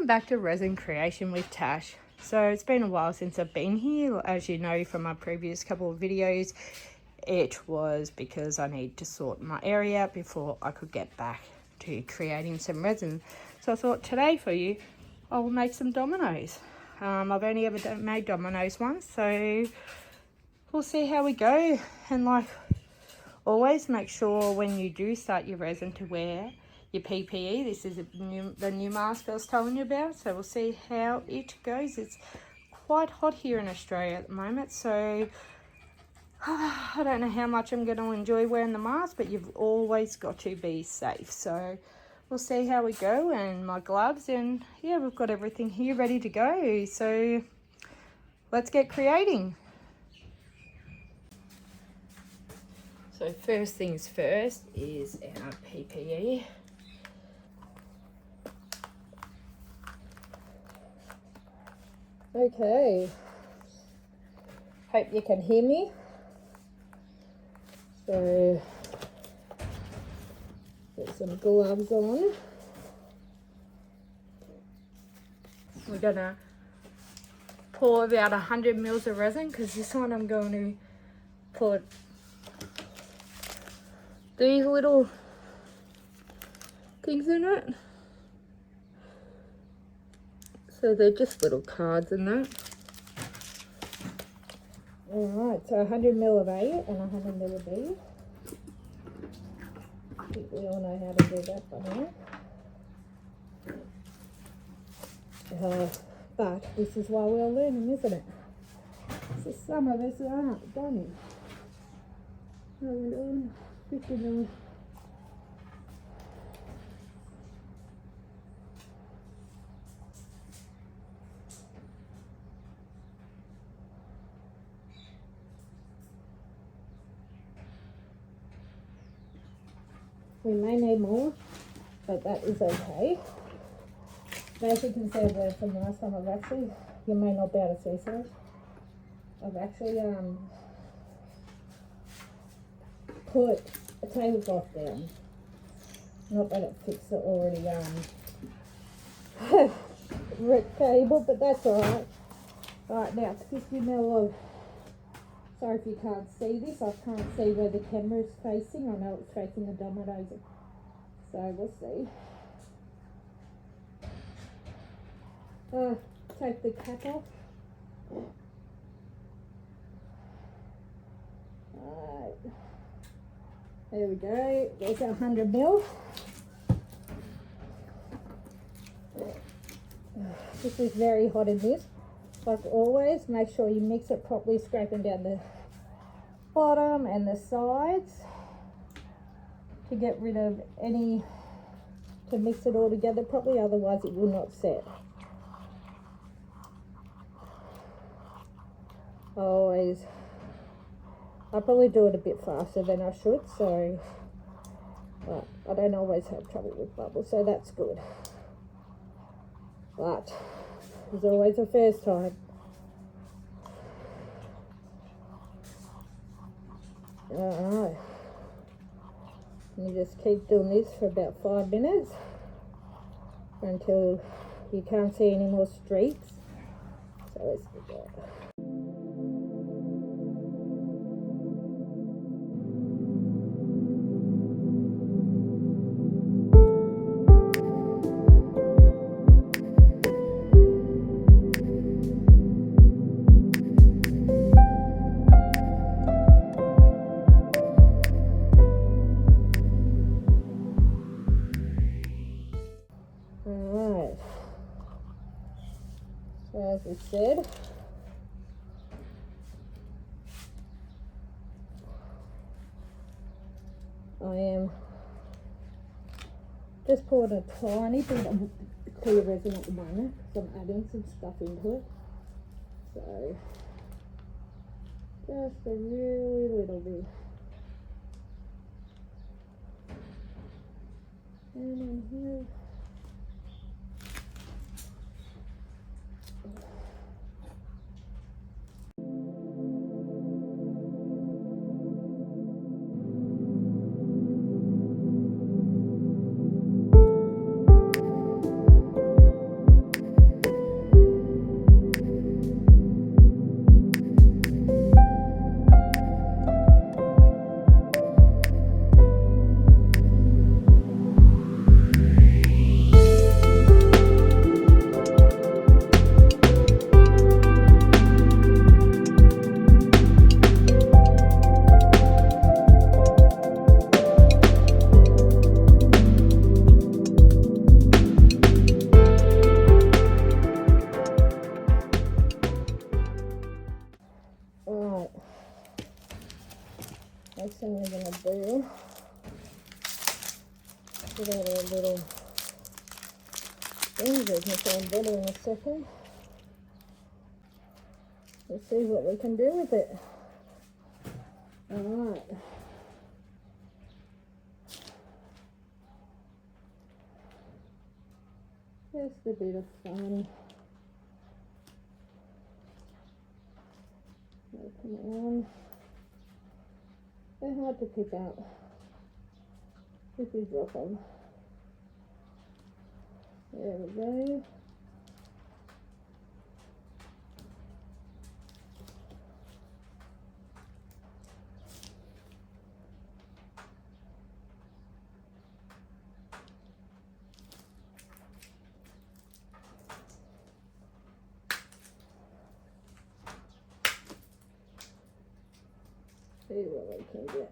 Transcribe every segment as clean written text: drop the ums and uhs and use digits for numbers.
Welcome back to Resin Creation with Tash. So it's been a while since I've been here. As you know from my previous couple of videos, it was because I need to sort my area out before I could get back to creating some resin. So I thought today for you, I will make some dominoes. I've only ever made dominoes once, so we'll see how we go. And like always, make sure when you do start your resin to wear your PPE. This is the new mask I was telling you about, so we'll see how it goes. It's quite hot here in Australia at the moment, so I don't know how much I'm going to enjoy wearing the mask, but you've always got to be safe. So we'll see how we go, and my gloves, and yeah, we've got everything here ready to go. So let's get creating. So first things first is our PPE. Okay, hope you can hear me. So, get some gloves on. We're gonna pour about 100 mils of resin, because this one I'm going to put these little things in it. So they're just little cards in that. Alright, so 100 ml of A and 100 ml of B. I think we all know how to do that by now. But this is why we're learning, isn't it? So some of us aren't, don't it? How are we doing? 50 ml. We may need more, but that is okay. As you can see, I've learned from last time, you may not be able to see so, I've actually put a tablecloth down. Not that it fits the already wrecked table, but that's alright. Alright, now 50 ml of, sorry if you can't see this, I can't see where the camera is facing. I know it's facing the dominoes, so we'll see. Take the cap off. Alright, there we go. There's our 100 ml. This is very hot in this. Like always, make sure you mix it properly, scraping down the bottom and the sides to get rid of any, to mix it all together properly, otherwise it will not set. I probably do it a bit faster than I should, so but I don't always have trouble with bubbles, so that's good. But there's always a first time. Alright. You just keep doing this for about 5 minutes until you can't see any more streaks. So let's do that. Alright, so as we said, I am just pouring a tiny bit of clear resin at the moment, because I'm adding some stuff into it. So just a really little bit. And in here. do, put out our little things. We can sound better in a second. Let's see what we can do with it. Alright. Just a bit of fun. Open it on. They're hard to pick out if you drop them. There we go. See what we can get.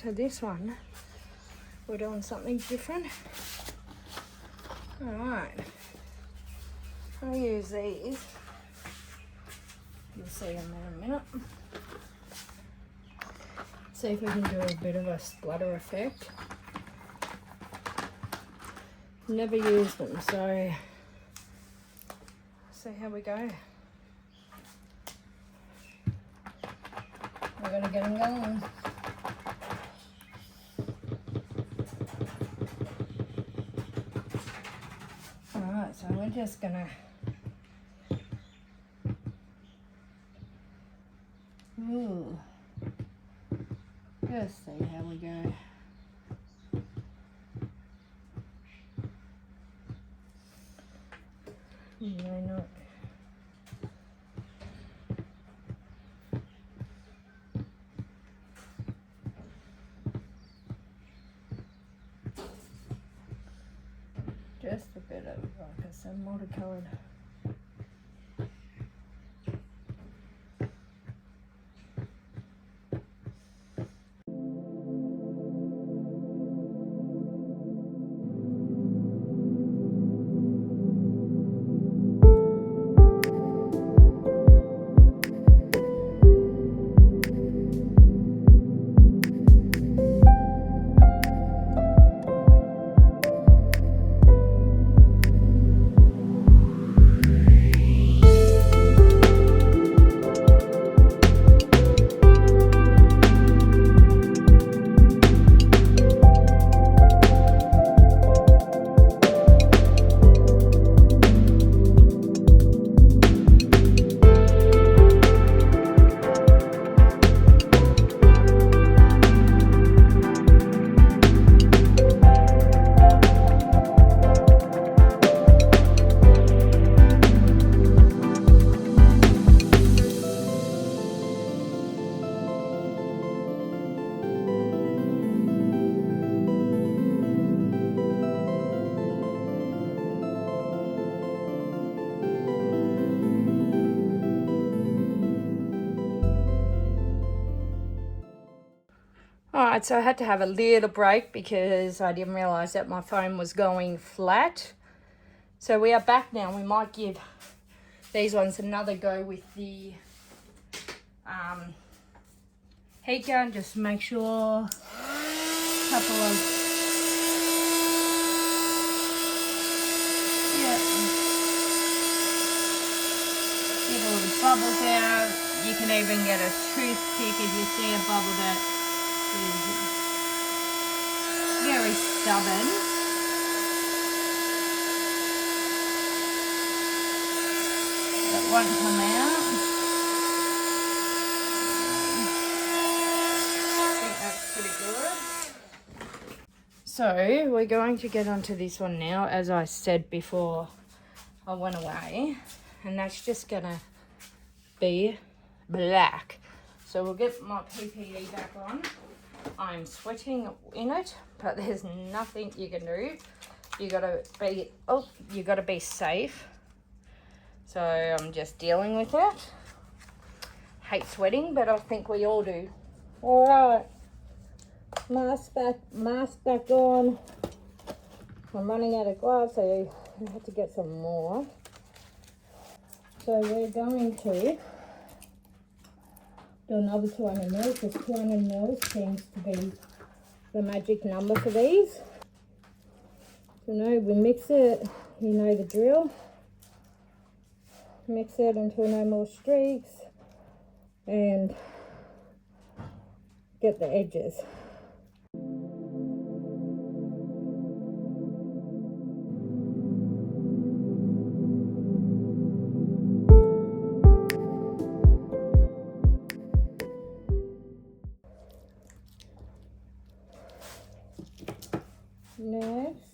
So this one, we're doing something different. Alright, I'll use these. You'll see them in a minute. See if we can do a bit of a splatter effect. Never used them, so see how we go. We're gonna get them going. Alright, so we're just gonna good. just see how we go. No, not. Just a bit of, like I said, multicolored. Alright, so I had to have a little break because I didn't realise that my phone was going flat. So we are back now. We might give these ones another go with the heat gun, just to make sure. Couple of, yeah, get all the bubbles out. You can even get a toothpick if you see a bubble that is very stubborn. That won't come out. I think that's pretty good. So we're going to get onto this one now, as I said before I went away, and that's just gonna be black. So we'll get my PPE back on. I'm sweating in it, but there's nothing you can do. You gotta be safe. So I'm just dealing with it. Hate sweating, but I think we all do. All right, mask back on. I'm running out of gloves, so I have to get some more. So we're going to do another 200 mils, because 200 mils seems to be the magic number for these. So we mix it, you know the drill. Mix it until no more streaks and get the edges. Next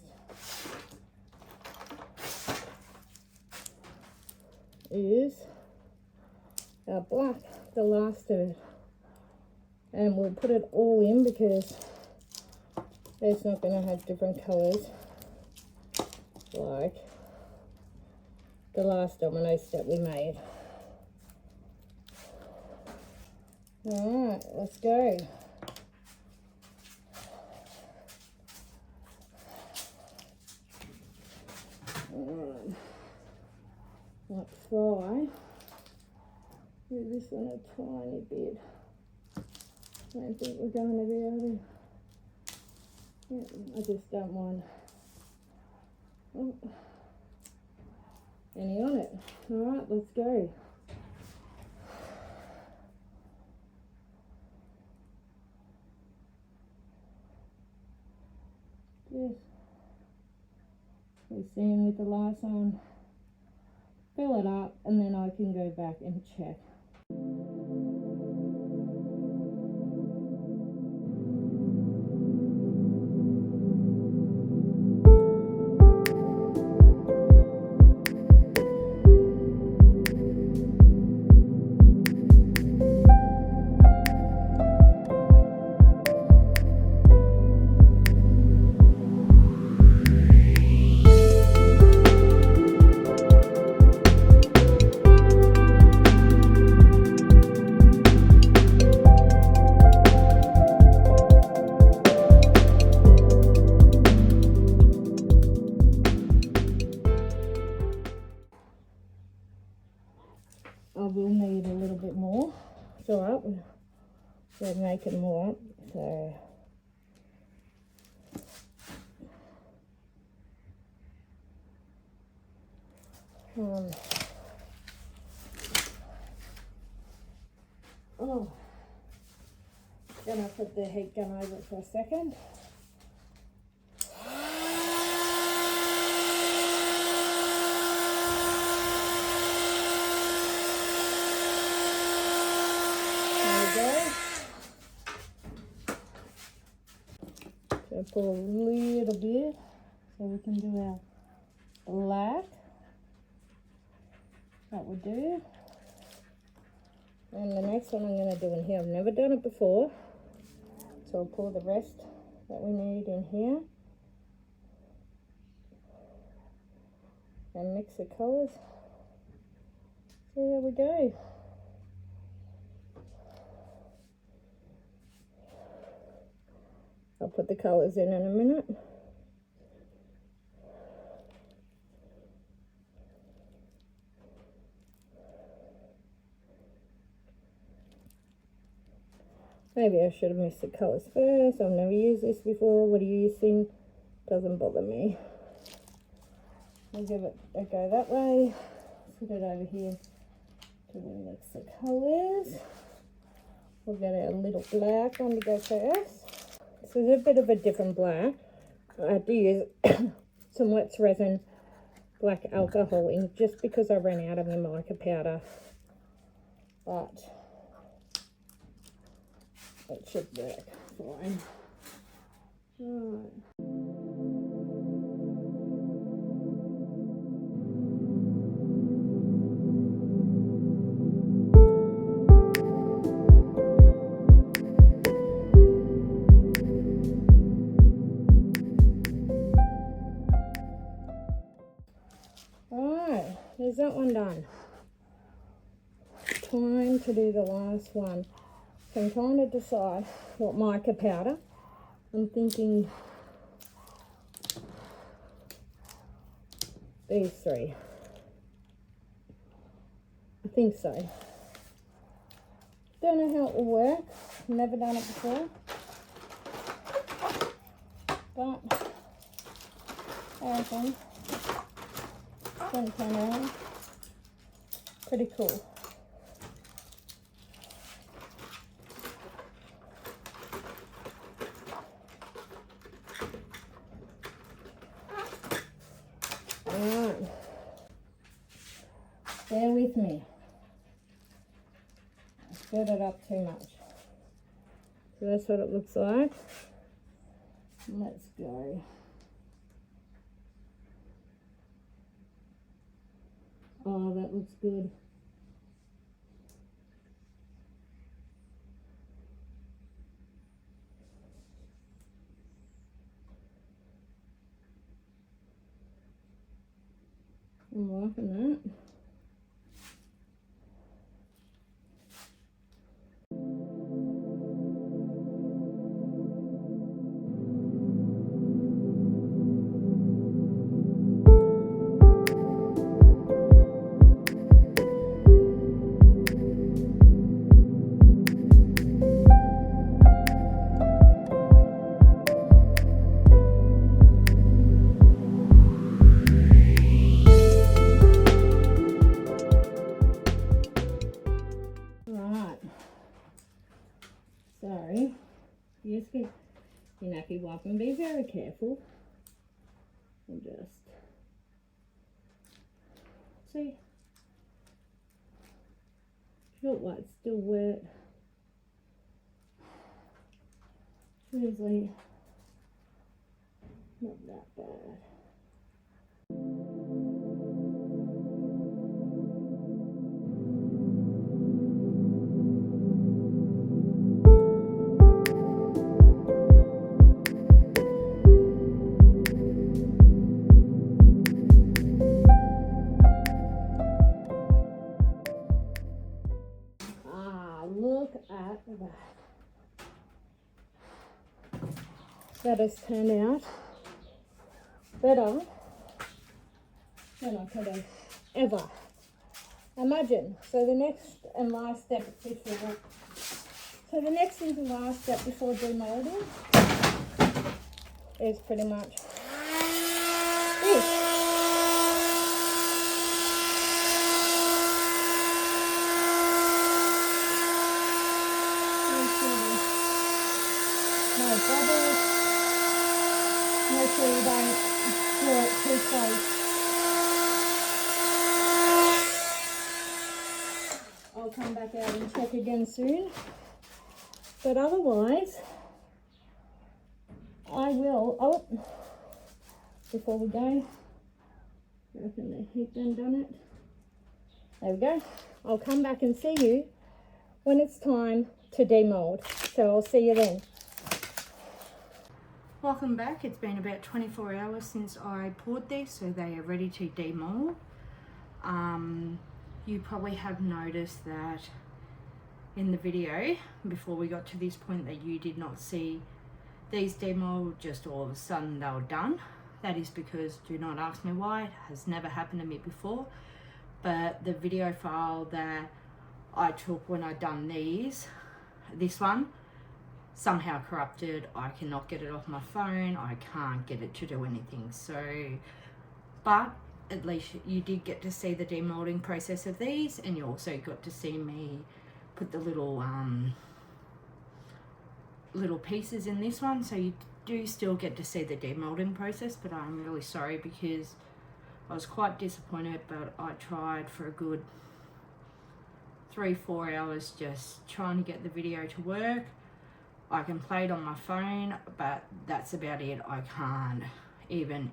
is our black, the last of it, and we'll put it all in because it's not going to have different colours like the last dominoes that we made. Alright, let's go. Like fry. Do this one a tiny bit. I don't think we're going to be able to. Yeah, I just don't want any on it. Alright, let's go. Yes. We're seeing with the last one. Fill it up and then I can go back and check. alright, we're making more up, so gonna put the heat gun over it for a second. So pour a little bit so we can do our black. That would do. And the next one I'm going to do in here, I've never done it before, so I'll pour the rest that we need in here and mix the colours. So there we go. I'll put the colours in a minute. Maybe I should have mixed the colours first. I've never used this before. What do you think? Doesn't bother me. I'll give it a go that way. Put it over here to mix the colours. We'll get our little black one to go first. So it's a bit of a different black. I had to use some wet resin black alcohol ink just because I ran out of my mica powder. But it should work fine. Right. Alright, there's that one done. Time to do the last one. So I'm trying to decide what mica powder. I'm thinking these three. I think so. Don't know how it will work. Never done it before. But I think it's going to turn out pretty cool. Alright, bear with me. I stirred it up too much. So that's what it looks like. Let's go. Oh, that looks good. I'm liking that. Sorry, you just get your nappy wipe and be very careful. And just see, feel like it's still wet. Usually not that bad. Look at that. That has turned out better than I could have ever imagined. So the next and last step is to So the next and the last step before demolding is pretty much this. No bubbles. Make sure you don't draw it too close. I'll come back out and check again soon. But otherwise, I will, before we go, open the heat and done it. There we go. I'll come back and see you when it's time to demold. So I'll see you then. Welcome back. It's been about 24 hours since I poured these, so they are ready to demold. You probably have noticed that in the video before we got to this point that you did not see these demold just all of a sudden they were done. That is because, do not ask me why, it has never happened to me before, but the video file that I took when I done this one somehow corrupted. I cannot get it off my phone, I can't get it to do anything. So, but at least you did get to see the demolding process of these, and you also got to see me put the little pieces in this one, so you do still get to see the demolding process. But I'm really sorry because I was quite disappointed, but I tried for a good 3-4 hours just trying to get the video to work. I can play it on my phone, but that's about it. I can't even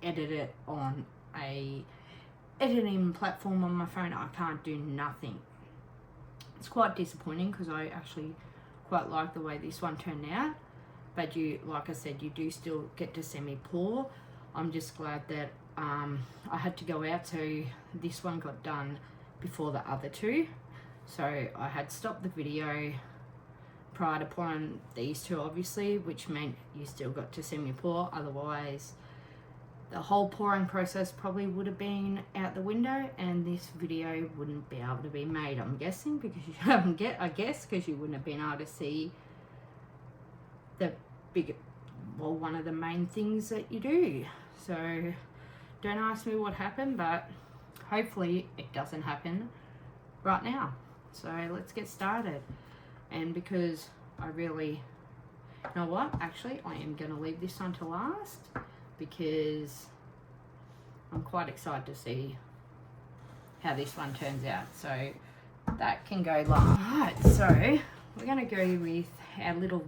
edit it on a editing platform on my phone. I can't do nothing. It's quite disappointing because I actually quite like the way this one turned out, but you, like I said, you do still get to see me pour. I'm just glad that I had to go out, so this one got done before the other two, so I had stopped the video prior to pouring these two, obviously, which meant you still got to see me pour. Otherwise the whole pouring process probably would have been out the window and this video wouldn't be able to be made, I'm guessing, because you haven't because you wouldn't have been able to see the big, well, one of the main things that you do. So don't ask me what happened, but hopefully it doesn't happen right now. So let's get started. And because I really, you know what, actually I am going to leave this one to last, because I'm quite excited to see how this one turns out. So that can go long. Alright, so we're going to go with our little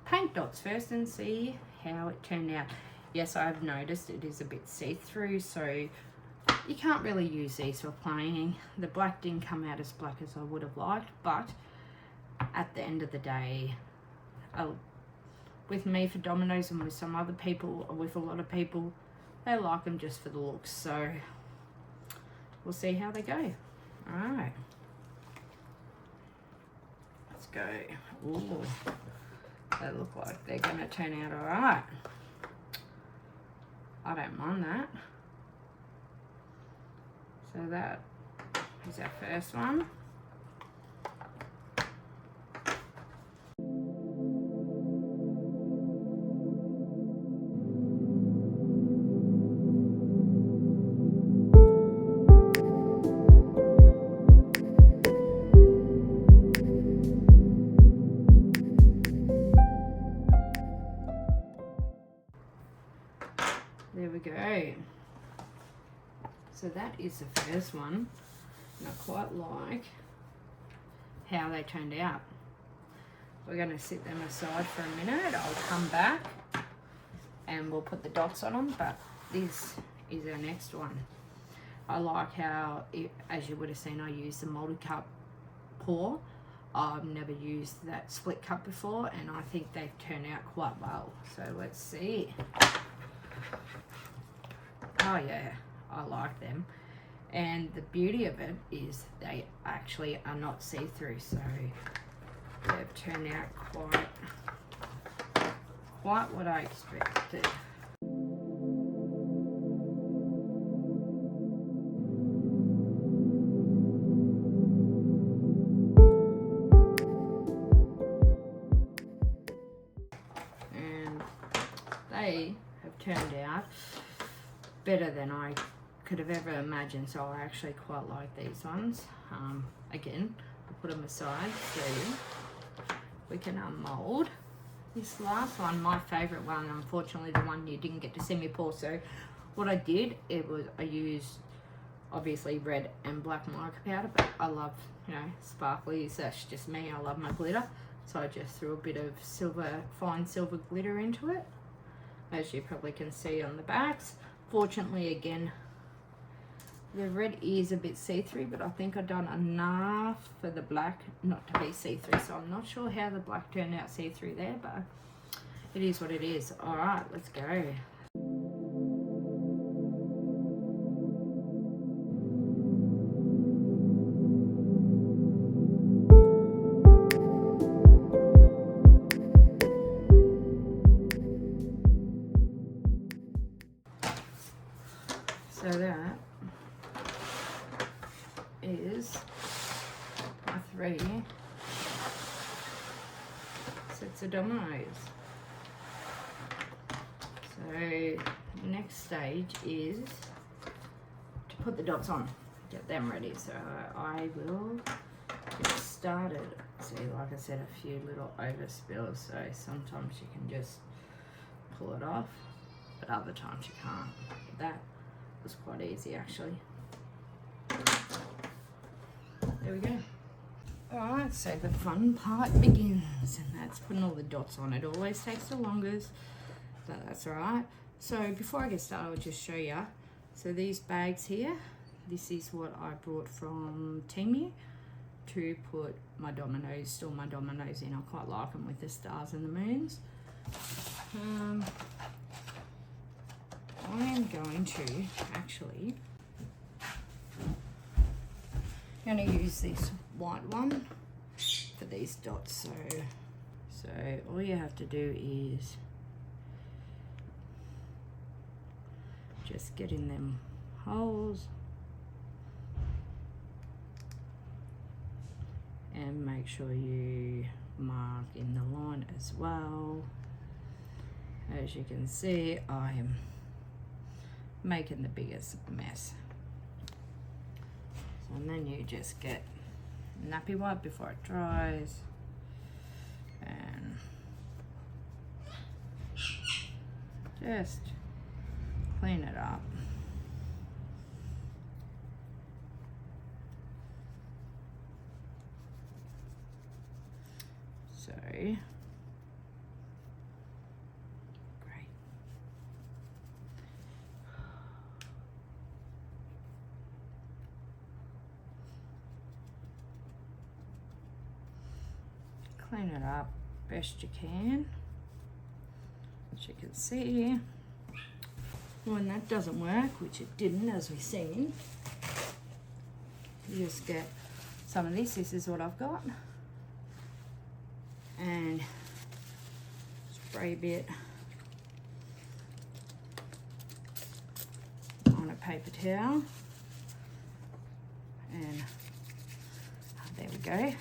paint dots first and see how it turned out. Yes, I've noticed it is a bit see-through, so you can't really use these for playing. The black didn't come out as black as I would have liked, but at the end of the day, with me for dominoes and with some other people, or with a lot of people, they like them just for the looks. So we'll see how they go. Alright, let's go. Ooh, they look like they're going to turn out alright. I don't mind that. So that is our first one. There we go. So that is the first one, and I quite like how they turned out. We're going to sit them aside for a minute. I'll come back and we'll put the dots on them, but this is our next one. I like how, as you would have seen, I used the multi-cup pour. I've never used that split cup before, and I think they've turned out quite well. So let's see. Oh yeah, I like them. And the beauty of it is they actually are not see-through, so they've turned out quite what I expected. they have turned out better than I could have ever imagined. So I actually quite like these ones. Again, I'll put them aside so we can unmold. This last one, my favourite one, unfortunately the one you didn't get to see me pour. So what I did, I used obviously red and black mica powder, but I love, you know, sparklies. That's just me. I love my glitter. So I just threw a bit of fine silver glitter into it, as you probably can see on the backs. Fortunately, again, the red is a bit see-through, but I think I've done enough for the black not to be see-through. So I'm not sure how the black turned out see-through there, but it is what it is. All right, let's go. So that is my 3 sets of dominoes. So the next stage is to put the dots on, get them ready. So I will get started. See, like I said, a few little overspills, so sometimes you can just pull it off, but other times you can't. That was quite easy actually. There we go. Alright, so the fun part begins, and that's putting all the dots on. It always takes the longest, but that's alright. So before I get started, I'll just show you. So these bags here, this is what I brought from Temu to put my dominoes, store my dominoes in. I quite like them with the stars and the moons. I am going to actually use this white one for these dots. So all you have to do is just get in them holes and make sure you mark in the line as well. As you can see, I am making the biggest mess. So, and then you just get nappy wipe before it dries and just clean it up. So clean it up best you can. As you can see, when that doesn't work, which it didn't as we've seen, you just get some of this. This is what I've got, and spray a bit on a paper towel, and there we go.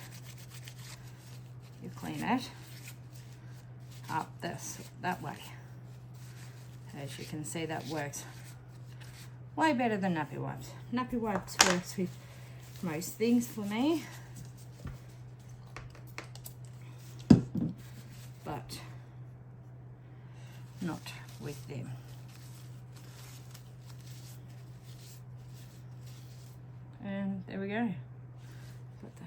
You clean it up that way. As you can see, that works way better than nappy wipes. Nappy wipes works with most things for me, but not with them. And there we go. Put the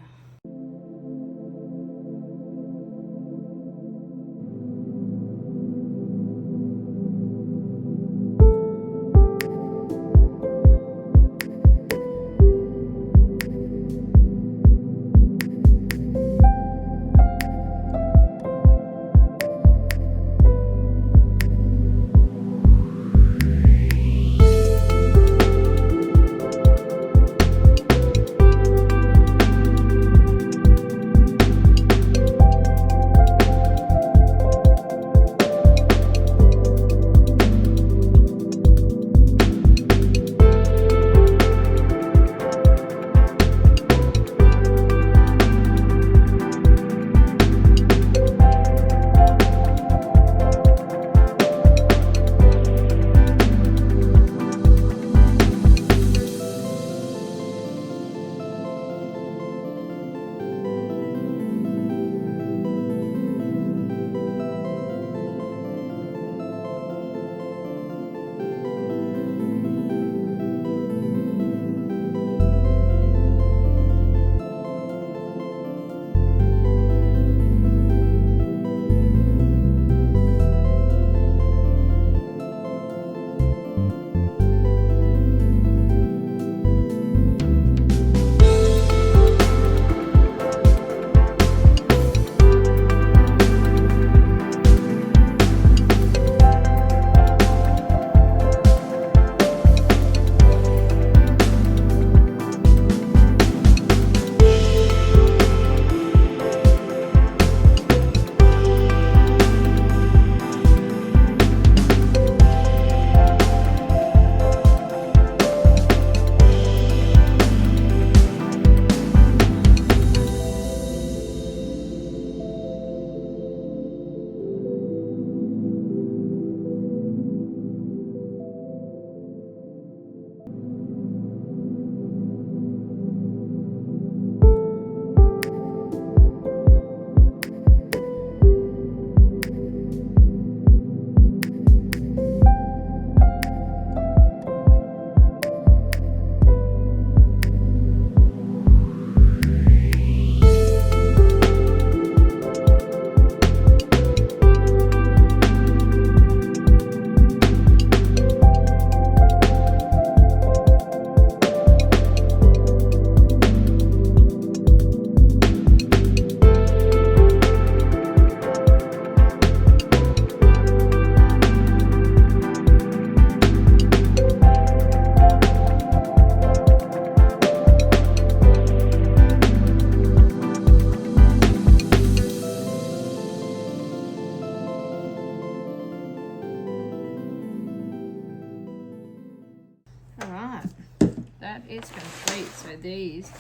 is complete. So these,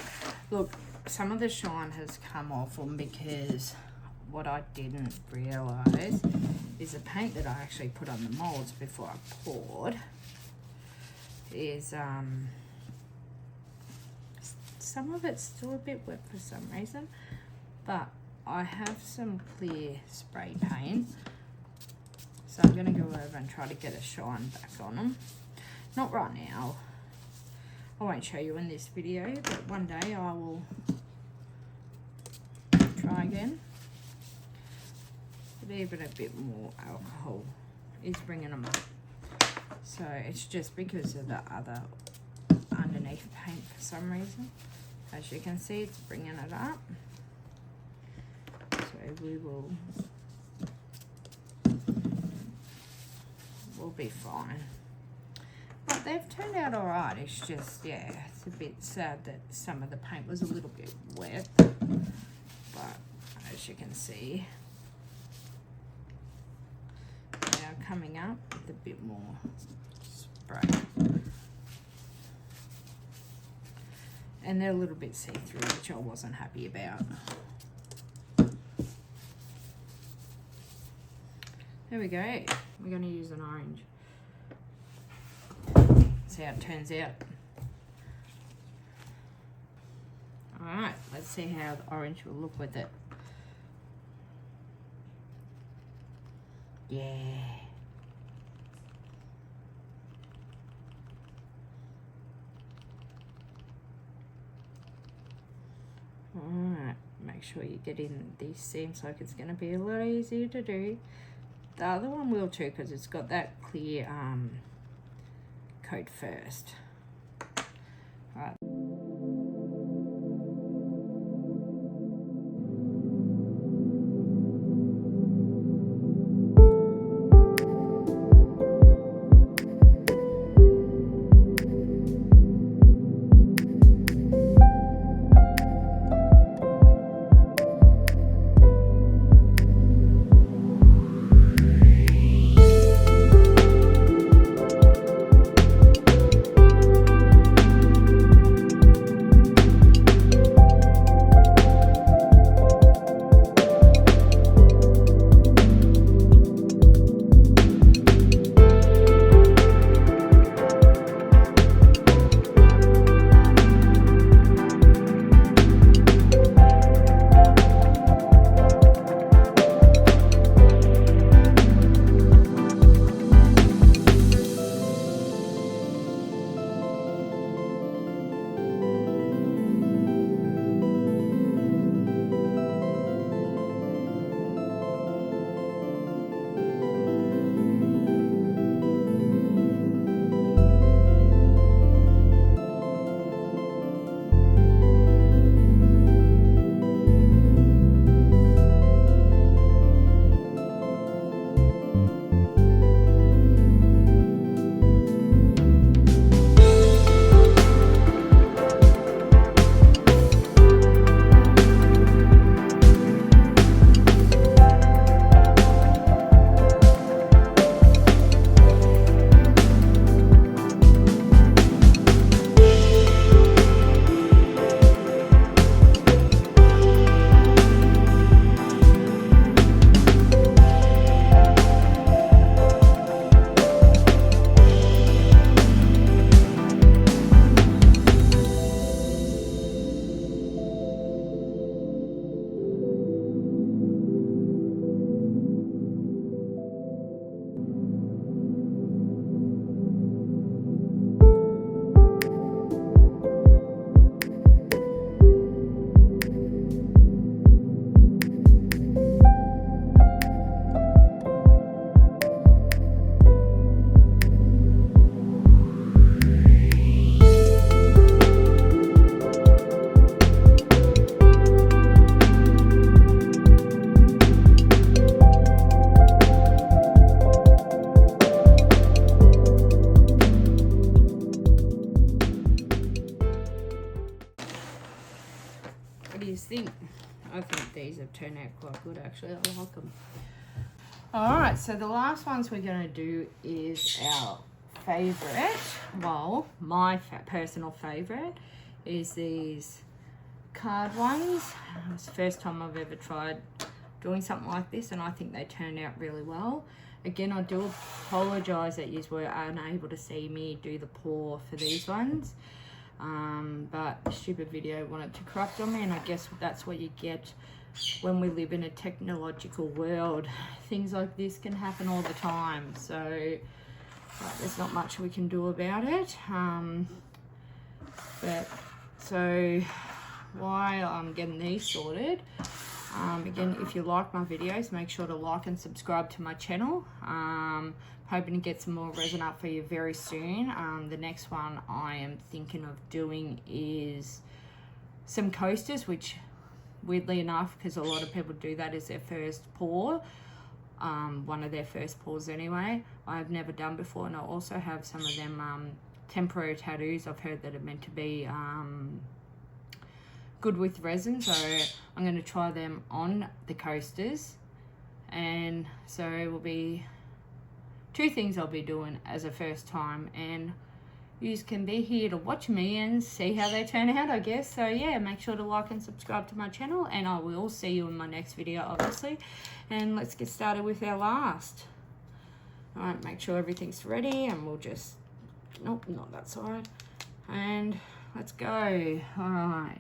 look, some of the shine has come off them because what I didn't realise is the paint that I actually put on the moulds before I poured is some of it's still a bit wet for some reason, but I have some clear spray paint, so I'm going to go over and try to get a shine back on them. Not right now, I won't show you in this video, but one day I will try again. But even a bit more alcohol is bringing them up, so it's just because of the other underneath paint for some reason. As you can see, it's bringing it up, so we'll be fine. But they've turned out all right. It's just, yeah, it's a bit sad that some of the paint was a little bit wet, but as you can see, they are coming up with a bit more spray. And they're a little bit see-through, which I wasn't happy about. There we go. We're going to use an orange. See how it turns out. Alright, let's see how the orange will look with it. Yeah. Alright, make sure you get in these seams, like it's going to be a lot easier to do. The other one will too, because it's got that clear coat first. Alright. think. I think these have turned out quite good actually. I like them. Alright, so the last ones we're going to do is our favourite, well, my personal favourite is these card ones. It's the first time I've ever tried doing something like this, and I think they turned out really well. Again, I do apologise that you were unable to see me do the pour for these ones, but the stupid video wanted to corrupt on me, and I guess that's what you get when we live in a technological world. Things like this can happen all the time, so there's not much we can do about it. But so while I'm getting these sorted, again, if you like my videos, make sure to like and subscribe to my channel. Hoping to get some more resin up for you very soon. The next one I am thinking of doing is some coasters, which weirdly enough, because a lot of people do that as their first pour, one of their first pours anyway, I've never done before. And I also have some of them temporary tattoos I've heard that are meant to be good with resin, so I'm going to try them on the coasters. And so it will be 2 things I'll be doing as a first time, and you can be here to watch me and see how they turn out, I guess. So yeah, make sure to like and subscribe to my channel, and I will see you in my next video, obviously. And let's get started with our last. All right, make sure everything's ready, and we'll just, nope, not that side, and let's go. All right.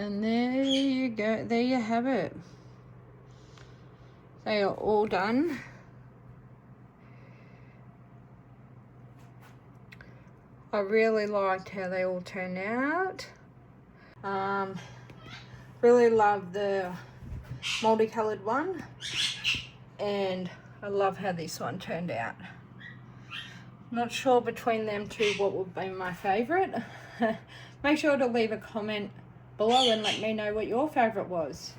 And there you go, there you have it. They are all done. I really liked how they all turned out. Really love the multicolored one, and I love how this one turned out. Not sure between them two what would be my favorite. Make sure to leave a comment below and let me know what your favorite was.